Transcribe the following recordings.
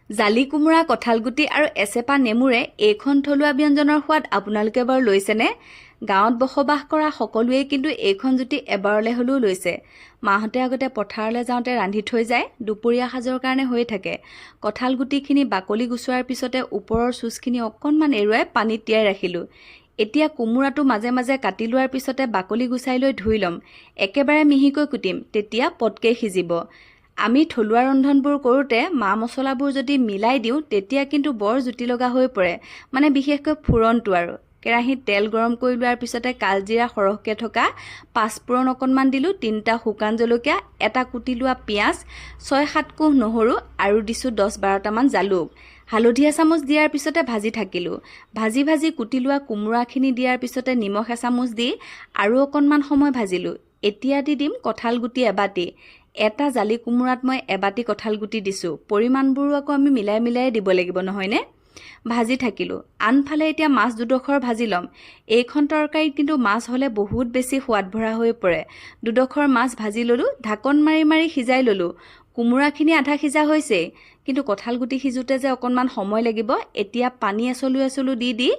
জালি কোমোৰা, কঁঠালগুটি আৰু এচেপা নেমুৰে এইখন থলুৱা ব্যঞ্জনৰ সোৱাদ আপোনালোকে বাৰু লৈছেনে? গাঁৱত বসবাস কৰা সকলোৱে কিন্তু এইখন জুতি এবাৰলৈ হ'লেও লৈছে। মাহঁতে আগতে পথাৰলৈ যাওঁতে ৰান্ধি থৈ যায়, দুপৰীয়া সাজৰ কাৰণে হৈ থাকে। কঁঠালগুটিখিনি বাকলি গুচোৱাৰ পিছতে ওপৰৰ চুচখিনি অকণমান এৰুৱাই পানীত তিয়াই ৰাখিলোঁ। এতিয়া কোমোৰাটো মাজে মাজে কাটি লোৱাৰ পিছতে বাকলি গুচাই লৈ ধুই ল'ম। একেবাৰে মিহিকৈ কুটিম, তেতিয়া পটকৈ সিজিব। আমি থলুৱা ৰন্ধনবোৰ কৰোঁতে মা মছলাবোৰ যদি মিলাই দিওঁ তেতিয়া কিন্তু বৰ জুতি লগা হৈ পৰে, মানে বিশেষকৈ ফুৰণটো আৰু। কেৰাহীত তেল গৰম কৰি লোৱাৰ পিছতে কালজিৰা সৰহকৈ থকা, পাঁচফোৰণ অকণমান দিলোঁ, 3টা শুকান জলকীয়া, এটা কুটি লোৱা পিঁয়াজ, 6-7 কোহ নহৰু আৰু দিছোঁ 10-12টামান জালুক। হালধি এচামুচ দিয়াৰ পিছতে ভাজি থাকিলোঁ। ভাজি ভাজি কুটি লোৱা কোমোৰাখিনি দিয়াৰ পিছতে নিমখ এচামুচ দি আৰু অকণমান সময় ভাজিলোঁ। এতিয়া দি দিম কঁঠালগুটি এবাটি। এটা জালি কোমোৰাত মই এবাটি কঁঠালগুটি দিছোঁ। পৰিমাণবোৰো আকৌ আমি মিলাই মিলাই দিব লাগিব নহয়নে? ভাজি থাকিলোঁ। আনফালে এতিয়া মাছ দুডোখৰ ভাজি ল'ম। এইখন তৰকাৰীত কিন্তু মাছ হ'লে বহুত বেছি সোৱাদ ভৰা হৈ পৰে। দুডোখৰ মাছ ভাজি ল'লোঁ, ঢাকন মাৰি মাৰি সিজাই ল'লোঁ। কোমোৰাখিনি আধা সিজা হৈছেই, কিন্তু কঁঠালগুটি সিজোতে যে অকণমান সময় লাগিব। এতিয়া পানী এচলু এচলু দি দি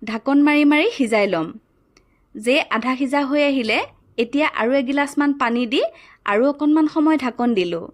ঢাকন মাৰি মাৰি সিজাই ল'ম। যে আধা সিজা হৈ আহিলে, এতিয়া আৰু এগিলাচমান পানী দি আৰু অকণমান সময় ঢাকন দিলোঁ।